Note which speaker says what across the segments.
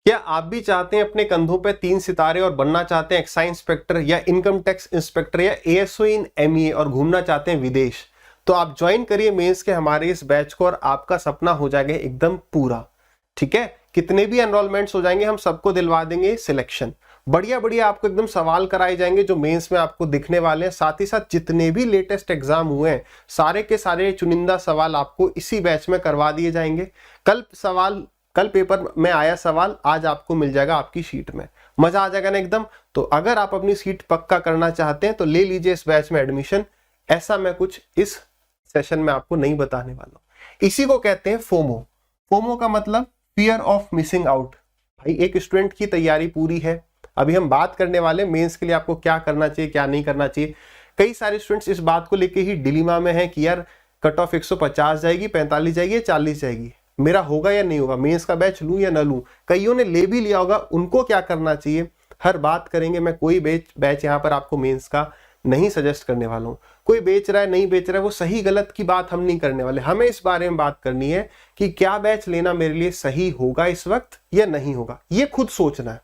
Speaker 1: क्या आप भी चाहते हैं अपने कंधों पे 3 सितारे और बनना चाहते हैं एक्साइज इंस्पेक्टर या इनकम टैक्स इंस्पेक्टर या एएसओ इन एमईए और घूमना चाहते हैं विदेश? तो आप ज्वाइन करिए मेंस के हमारे इस बैच को और आपका सपना हो जाएगा एकदम पूरा। ठीक है, कितने भी एनरोलमेंट्स हो जाएंगे हम सबको दिलवा देंगे सिलेक्शन। बढ़िया बढ़िया आपको एकदम सवाल कराए जाएंगे जो मेंस में आपको दिखने वाले हैं। साथ ही साथ जितने भी लेटेस्ट एग्जाम हुए हैं सारे के सारे चुनिंदा सवाल आपको इसी बैच में करवा दिए जाएंगे। कल पेपर में आया सवाल आज आपको मिल जाएगा आपकी शीट में। मजा आ जाएगा ना एकदम। तो अगर आप अपनी सीट पक्का करना चाहते हैं तो ले लीजिए इस बैच में एडमिशन। ऐसा मैं कुछ इस सेशन में आपको नहीं बताने वाला हूं। इसी को कहते हैं फोमो। फोमो का मतलब फियर ऑफ मिसिंग आउट। भाई एक स्टूडेंट की तैयारी पूरी है, अभी हम बात करने वाले मेंस के लिए आपको क्या करना चाहिए क्या नहीं करना चाहिए। कई सारे स्टूडेंट्स इस बात को लेके ही डिलीमा में है कि यार कट ऑफ 150 जाएगी, 45 जाएगी, 40 जाएगी, मेरा होगा या नहीं होगा, मेंस का बैच लूं या ना लूं। कईयों ने ले भी लिया होगा, उनको क्या करना चाहिए हर बात करेंगे। मैं कोई बैच यहाँ पर आपको मेंस का नहीं सजेस्ट करने वाला हूं। कोई बेच रहा है नहीं बेच रहा है वो सही गलत की बात हम नहीं करने वाले। हमें इस बारे में बात करनी है कि क्या बैच लेना मेरे लिए सही होगा इस वक्त या नहीं होगा, ये खुद सोचना है।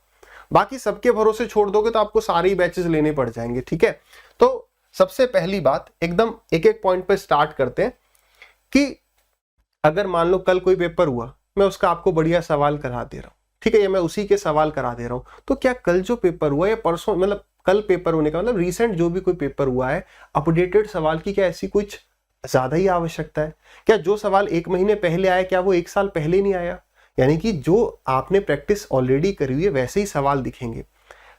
Speaker 1: बाकी सबके भरोसे छोड़ दोगे तो आपको सारे बैचेस लेने पड़ जाएंगे। ठीक है, तो सबसे पहली बात एकदम एक एक पॉइंट पे स्टार्ट करते हैं कि अगर मान लो कल कोई पेपर हुआ, मैं उसका आपको बढ़िया सवाल करा दे रहा हूं, ठीक है, या मैं उसी के सवाल करा दे रहा हूं, तो क्या कल जो पेपर हुआ या परसों, मतलब कल पेपर होने का मतलब रीसेंट जो भी कोई पेपर हुआ है, अपडेटेड सवाल की क्या ऐसी कुछ ज्यादा ही आवश्यकता है? क्या जो सवाल 1 महीने पहले आया क्या वो 1 साल पहले नहीं आया? यानी कि जो आपने प्रैक्टिस ऑलरेडी करी हुई है वैसे ही सवाल दिखेंगे।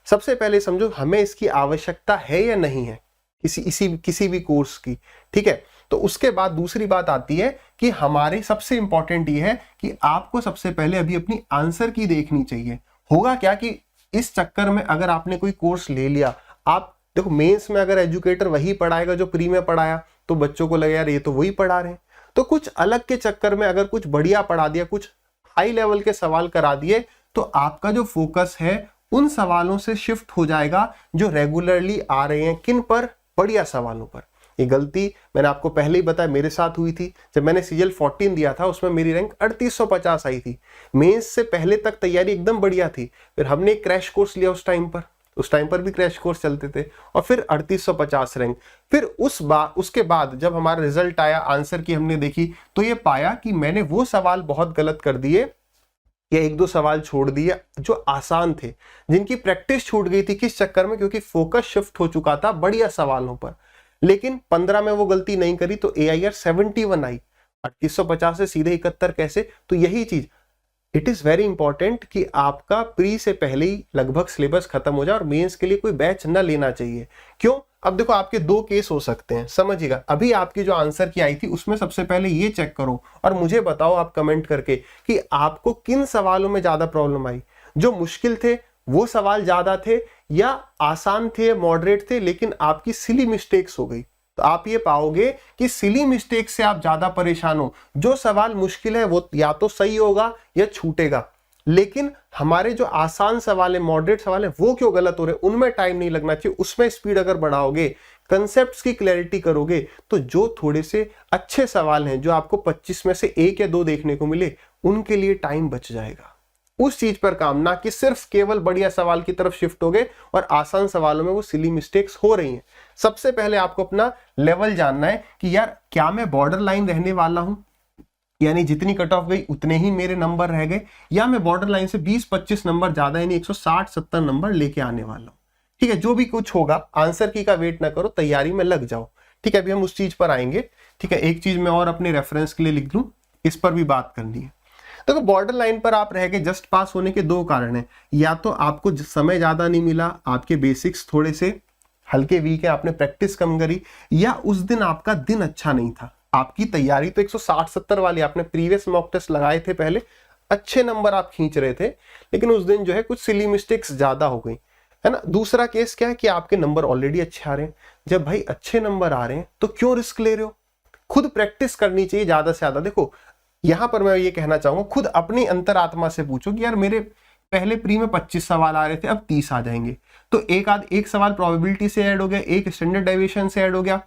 Speaker 1: सबसे पहले समझो हमें इसकी आवश्यकता है या नहीं है किसी भी कोर्स की। ठीक है, तो उसके बाद दूसरी बात आती है कि हमारे सबसे इंपॉर्टेंट ये है कि आपको सबसे पहले अभी अपनी आंसर की देखनी चाहिए। होगा क्या कि इस चक्कर में अगर आपने कोई कोर्स ले लिया, आप देखो मेंस में अगर एजुकेटर वही पढ़ाएगा जो प्री में पढ़ाया तो बच्चों को लगे यार ये तो वही पढ़ा रहे हैं, तो कुछ अलग के चक्कर में अगर कुछ बढ़िया पढ़ा दिया, कुछ हाई लेवल के सवाल करा दिए, तो आपका जो फोकस है उन सवालों से शिफ्ट हो जाएगा जो रेगुलरली आ रहे हैं। किन पर? बढ़िया सवालों पर। ये गलती मैंने आपको पहले ही बताया मेरे साथ हुई थी। जब मैंने सीजीएल 14 दिया था उसमें मेरी रैंक 3850 आई थी। मेंस से पहले तक तैयारी एकदम बढ़िया थी, फिर हमने एक क्रैश कोर्स लिया उस टाइम पर भी क्रैश कोर्स चलते थे, और फिर 3850 रैंक। फिर उसके बाद जब हमारा रिजल्ट आया, आंसर की हमने देखी, तो ये पाया कि मैंने वो सवाल बहुत गलत कर दिए या 1-2 सवाल छोड़ दिए जो आसान थे, जिनकी प्रैक्टिस छूट गई थी। किस चक्कर में? क्योंकि फोकस शिफ्ट हो चुका था बढ़िया सवालों पर। लेकिन 15 में वो गलती नहीं करी तो AIR 71 आई। 3850 से सीधे 71 कैसे? तो यही चीज, इट इज वेरी इंपॉर्टेंट कि आपका प्री से पहले ही लगभग सिलेबस खत्म हो जाए और मेंस के लिए कोई बैच न लेना चाहिए। क्यों? अब देखो आपके 2 केस हो सकते हैं, समझिएगा। अभी आपकी जो आंसर की आई थी उसमें सबसे पहले ये चेक करो और मुझे बताओ आप कमेंट करके कि आपको किन सवालों में ज्यादा प्रॉब्लम आई। जो मुश्किल थे वो सवाल ज्यादा थे या आसान थे, मॉडरेट थे, लेकिन आपकी सिली मिस्टेक्स हो गई। तो आप ये पाओगे कि सिली मिस्टेक से आप ज्यादा परेशान हो। जो सवाल मुश्किल है वो या तो सही होगा या छूटेगा, लेकिन हमारे जो आसान सवाल है, मॉडरेट सवाल है, वो क्यों गलत हो रहे, उनमें टाइम नहीं लगना चाहिए। उसमें स्पीड अगर बढ़ाओगे, कंसेप्ट्स की क्लैरिटी करोगे, तो जो थोड़े से अच्छे सवाल हैं, जो आपको 25 में से 1 या 2 देखने को मिले, उनके लिए टाइम बच जाएगा। उस चीज पर काम, ना कि सिर्फ केवल बढ़िया सवाल की तरफ शिफ्ट हो गए और आसान सवालों में वो सिली मिस्टेक्स हो रही हैं। सबसे पहले आपको अपना लेवल जानना है कि यार क्या मैं बॉर्डर लाइन रहने वाला हूं, यानी जितनी कट ऑफ गई उतने ही मेरे नंबर रह गए, या मैं बॉर्डर लाइन से 20-25 नंबर ज्यादा यानी 160-70 नंबर लेके आने वाला हूं। ठीक है, जो भी कुछ होगा आंसर की का वेट ना करो, तैयारी में लग जाओ। ठीक है, अभी हम उस चीज पर आएंगे। ठीक है, एक चीज मैं और अपने रेफरेंस के लिए लिख लूं, इस पर भी बात करनी है। तो बॉर्डर लाइन पर आप रह गए, जस्ट पास होने के 2 कारण हैं। या तो आपको समय ज्यादा नहीं मिला, आपके बेसिक्स थोड़े से हल्के वीक है, आपने प्रैक्टिस कम करी, या उस दिन आपका दिन अच्छा नहीं था। आपकी तैयारी तो 160-70 वाली, आपने प्रीवियस मॉक टेस्ट लगाए थे पहले, अच्छे नंबर आप खींच रहे थे, लेकिन उस दिन जो है कुछ सिली मिस्टेक्स ज्यादा हो गई, है ना। दूसरा केस क्या है कि आपके नंबर ऑलरेडी अच्छे आ रहे हैं। जब भाई अच्छे नंबर आ रहे हैं तो क्यों रिस्क ले रहे हो? खुद प्रैक्टिस करनी चाहिए ज्यादा से ज्यादा। देखो यहां पर मैं ये कहना चाहूंगा, खुद अपनी अंतरात्मा से पूछो कि यार मेरे पहले प्री में 25 सवाल आ रहे थे, अब 30 आ जाएंगे, तो एक सवाल प्रोबेबिलिटी से ऐड हो गया, एक स्टैंडर्ड डेविएशन से ऐड हो गया,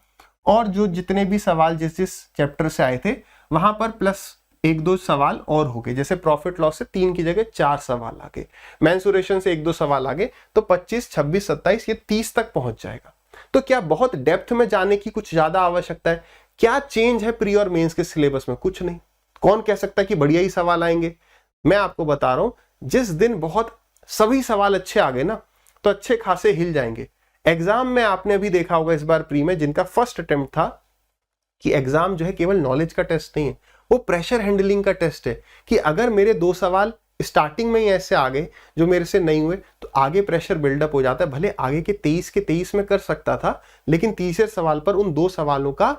Speaker 1: और जो जितने भी सवाल जिस चैप्टर से आए थे वहां पर प्लस एक दो सवाल और हो गए, जैसे प्रॉफिट लॉस से 3 की जगह 4 सवाल आ गए, मेंसुरेशन से एक दो सवाल आ गए, तो 25, 26, 27 ये 30 तक पहुंच जाएगा। तो क्या बहुत डेप्थ में जाने की कुछ ज्यादा आवश्यकता है? क्या चेंज है प्री और मेंस के सिलेबस में? कुछ नहीं। कौन कह सकता है कि बढ़िया ही सवाल आएंगे? मैं आपको बता रहा हूं, जिस दिन बहुत सभी सवाल अच्छे आ गए ना, तो अच्छे खासे हिल जाएंगे। एग्जाम में आपने अभी देखा होगा इस बार प्री में, जिनका फर्स्ट अटेम्प्ट था, कि एग्जाम जो है केवल नॉलेज का टेस्ट नहीं है, वो प्रेशर हैंडलिंग का टेस्ट है। कि अगर मेरे 2 सवाल स्टार्टिंग में ही ऐसे आ गए जो मेरे से नहीं हुए, तो आगे प्रेशर बिल्डअप हो जाता है। भले आगे के 23 में कर सकता था, लेकिन तीसरे सवाल पर उन 2 सवालों का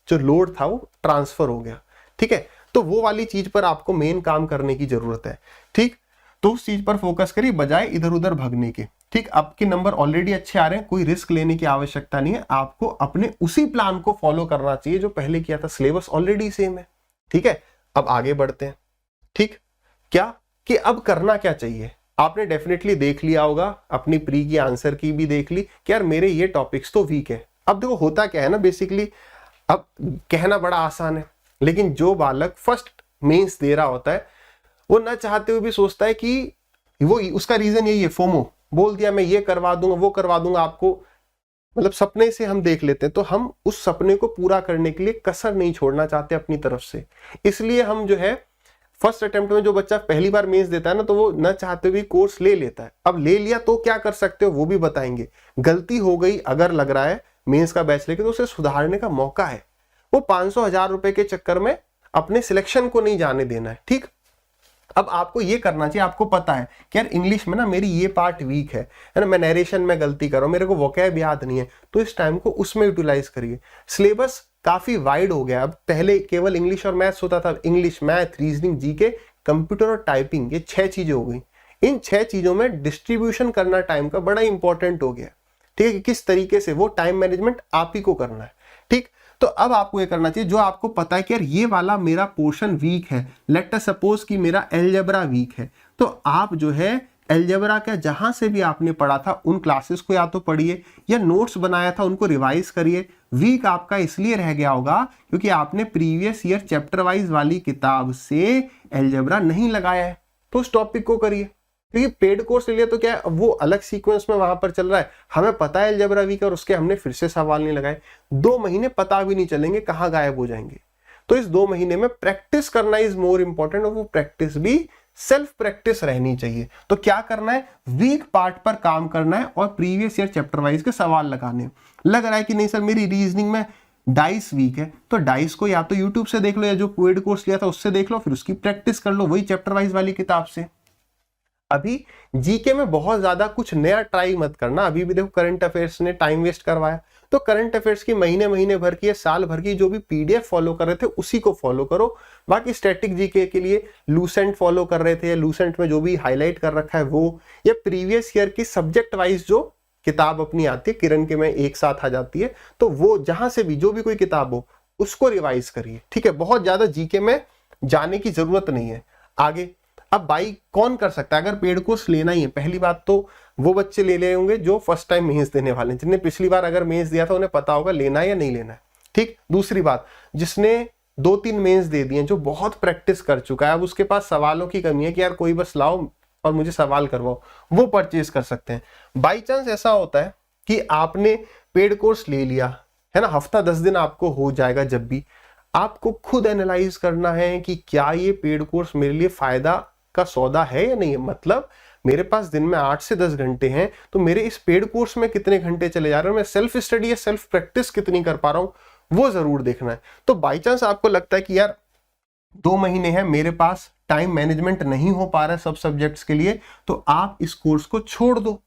Speaker 1: जो लोड था वो ट्रांसफर हो गया। ठीक है, तो वो वाली चीज पर आपको मेन काम करने की जरूरत है। ठीक, तो उस चीज पर फोकस करिए बजाय इधर उधर भागने के। ठीक, आपके नंबर ऑलरेडी अच्छे आ रहे हैं, कोई रिस्क लेने की आवश्यकता नहीं है। आपको अपने उसी प्लान को फॉलो करना चाहिए जो पहले किया था, सिलेबस ऑलरेडी सेम है। ठीक है, अब आगे बढ़ते हैं। ठीक, क्या कि अब करना क्या चाहिए? आपने डेफिनेटली देख लिया होगा, अपनी प्री की आंसर की भी देख ली कि यार मेरे ये टॉपिक्स तो वीक है। अब देखो होता क्या है ना, बेसिकली अब कहना बड़ा आसान है, लेकिन जो बालक फर्स्ट मेंस दे रहा होता है, वो ना चाहते हुए भी सोचता है कि वो, उसका रीजन यही है, फोमो, बोल दिया मैं ये करवा दूंगा वो करवा दूंगा। आपको मतलब सपने से हम देख लेते हैं, तो हम उस सपने को पूरा करने के लिए कसर नहीं छोड़ना चाहते अपनी तरफ से। इसलिए हम जो है फर्स्ट अटेम्प्ट में जो बच्चा पहली बार मेंस देता है ना, तो वो न चाहते हुए कोर्स ले लेता है। अब ले लिया तो क्या कर सकते हो वो भी बताएंगे। गलती हो गई अगर लग रहा है मेंस का बैच लेके, तो उसे सुधारने का मौका है। वो 500-1000 रुपए के चक्कर में अपने सिलेक्शन को नहीं जाने देना है। ठीक, अब आपको ये करना चाहिए, आपको पता है कि यार इंग्लिश में ना मेरी ये पार्ट वीक है ना, मैं नरेशन में गलती कर रहा हूं, मेरे को वोकैब याद नहीं है, तो इस टाइम को उसमें यूटिलाइज करिए। सिलेबस काफी वाइड हो गया। अब पहले केवल इंग्लिश और मैथ्स होता था, English, math, reasoning, GK, computer और टाइपिंग, ये 6 चीजें हो गई। इन 6 चीजों में डिस्ट्रीब्यूशन करना टाइम का बड़ा इंपॉर्टेंट हो गया। ठीक है, किस तरीके से वो टाइम मैनेजमेंट आप ही को करना है। ठीक, तो अब आपको ये करना चाहिए जो आपको पता है कि यार ये वाला मेरा पोर्शन वीक है। लेट अस सपोज कि मेरा अलजेब्रा वीक है, तो आप जो है अलजेब्रा का जहां से भी आपने पढ़ा था उन क्लासेस को या तो पढ़िए या नोट्स बनाया था उनको रिवाइज करिए। वीक आपका इसलिए रह गया होगा क्योंकि आपने प्रीवियस ईयर चैप्टर वाइज वाली किताब से अलजेब्रा नहीं लगाया है, तो उस टॉपिक को करिए। क्योंकि पेड कोर्स ले लिया तो क्या है, वो अलग सीक्वेंस में वहां पर चल रहा है, हमें पता है अलजेब्रा वीक और उसके हमने फिर से सवाल नहीं लगाए। 2 महीने पता भी नहीं चलेंगे कहाँ गायब हो जाएंगे। तो इस 2 महीने में प्रैक्टिस करना इज मोर इंपॉर्टेंट, और वो प्रैक्टिस भी सेल्फ प्रैक्टिस रहनी चाहिए। तो क्या करना है, वीक पार्ट पर काम करना है और प्रीवियस ईयर चैप्टर वाइज के सवाल लगाने। लग रहा है कि नहीं सर मेरी रीजनिंग में डाइस वीक है, तो डाइस को या तो यूट्यूब से देख लो या जो पेड कोर्स लिया था उससे देख लो, फिर उसकी प्रैक्टिस कर लो वही चैप्टर वाइज वाली किताब से। अभी जीके में बहुत ज्यादा कुछ नया ट्राई मत करना। अभी भी देखो करंट अफेयर्स ने टाइम वेस्ट करवाया, तो करंट अफेयर्स की महीने भर की या साल भर की जो भी पीडीएफ फॉलो कर रहे थे उसी को फॉलो करो। बाकी स्टैटिक जीके के लिए लूसेंट फॉलो कर रहे थे या लूसेंट में जो भी हाईलाइट कर रखा है वो, या प्रीवियस ईयर की सब्जेक्ट वाइज जो किताब अपनी आती है, किरण के में एक साथ आ जाती है, तो वो जहां से भी जो भी कोई किताब हो उसको रिवाइज करिए। ठीक है, बहुत ज्यादा जीके में जाने की जरूरत नहीं है। आगे अब बाई कौन कर सकता है? अगर पेड कोर्स लेना ही है, पहली बात तो वो बच्चे ले ले होंगे जो फर्स्ट टाइम मेंस देने वाले हैं, जिन्हें पिछली बार अगर मेंस दिया था उन्हें पता होगा लेना है या नहीं लेना है। ठीक, दूसरी बात, जिसने 2-3 मेंस दे दिए, जो बहुत प्रैक्टिस कर चुका है, अब उसके पास सवालों की कमी है कि यार कोई बस लाओ और मुझे सवाल करवाओ, वो परचेज कर सकते हैं। बाई चांस ऐसा होता है कि आपने पेड कोर्स ले लिया है ना, हफ्ता 10 दिन आपको हो जाएगा, जब भी आपको खुद एनालाइज करना है कि क्या ये पेड कोर्स मेरे लिए फायदा का सौदा है या नहीं है। मतलब मेरे पास दिन में 8 से 10 घंटे हैं, तो मेरे इस पेड कोर्स में कितने घंटे चले जा रहे हैं, मैं सेल्फ स्टडी या सेल्फ प्रैक्टिस कितनी कर पा रहा हूं, वो जरूर देखना है। तो बाई चांस आपको लगता है कि यार 2 महीने हैं, मेरे पास टाइम मैनेजमेंट नहीं हो पा रहा है सब सब्जेक्ट्स के लिए, तो आप इस कोर्स को छोड़ दो।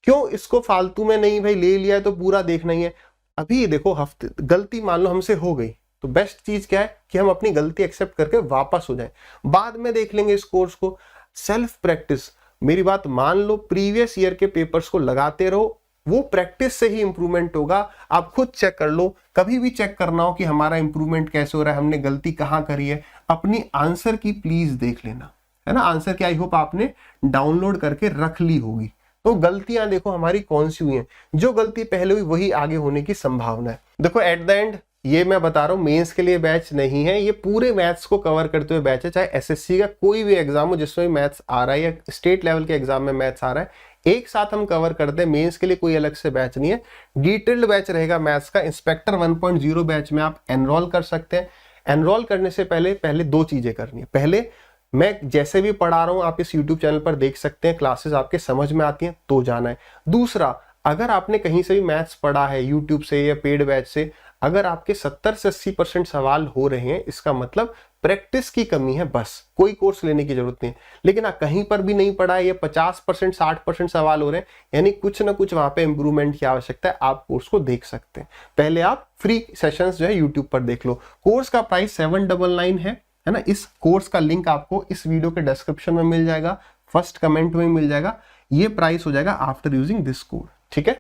Speaker 1: क्यों इसको फालतू में नहीं भाई ले लिया है तो पूरा देखना ही है। अभी देखो हफ्ते गलती मान लो हमसे हो गई, तो बेस्ट चीज क्या है कि हम अपनी गलती एक्सेप्ट करके वापस हो जाएं, बाद में देख लेंगे इस कोर्स को। सेल्फ प्रैक्टिस, मेरी बात मान लो, प्रीवियस ईयर के पेपर्स को लगाते रहो, वो प्रैक्टिस से ही इंप्रूवमेंट होगा। आप खुद चेक कर लो, कभी भी चेक करना हो कि हमारा इंप्रूवमेंट कैसे हो रहा है, हमने गलती कहाँ करी है, अपनी आंसर की प्लीज देख लेना, है ना। आंसर की आई होप आपने डाउनलोड करके रख ली होगी। तो गलतियां देखो हमारी कौन सी हुई हैं, जो गलती पहले हुई वही आगे होने की संभावना है। देखो एट द एंड ये मैं बता रहा हूँ मेंस के लिए बैच नहीं है, ये पूरे मैथ्स को कवर करते हुए बैच है। चाहे एसएससी का कोई भी एग्जाम हो जिसमें मैथ्स आ रहा है या स्टेट लेवल के एग्जाम में मैथ्स आ रहा है, एक साथ हम कवर करते हैं। मेंस के लिए कोई अलग से बैच नहीं है, डिटेल्ड बैच रहेगा मैथ्स का। इंस्पेक्टर 1.0 बैच में आप एनरोल कर सकते हैं। एनरोल करने से पहले दो चीजें करनी है। पहले, मैं जैसे भी पढ़ा रहा हूं आप इस YouTube चैनल पर देख सकते हैं, क्लासेस आपके समझ में आती हैं तो जाना है। दूसरा, अगर आपने कहीं से भी मैथ्स पढ़ा है YouTube से या पेड बैच से, अगर आपके 70 से 80% सवाल हो रहे हैं, इसका मतलब प्रैक्टिस की कमी है, बस कोई कोर्स लेने की जरूरत नहीं। लेकिन कहीं पर भी नहीं पढ़ा है, ये 50% 60% सवाल हो रहे हैं, यानी कुछ ना कुछ वहां पे इंप्रूवमेंट की आवश्यकता है, आप कोर्स को देख सकते हैं। पहले आप फ्री सेशंस जो है YouTube पर देख लो। कोर्स का प्राइस 799 है ना। इस कोर्स का लिंक आपको इस वीडियो के डिस्क्रिप्शन में मिल जाएगा, फर्स्ट कमेंट में मिल जाएगा। ये प्राइस हो जाएगा आफ्टर यूजिंग दिस कोड, ठीक है।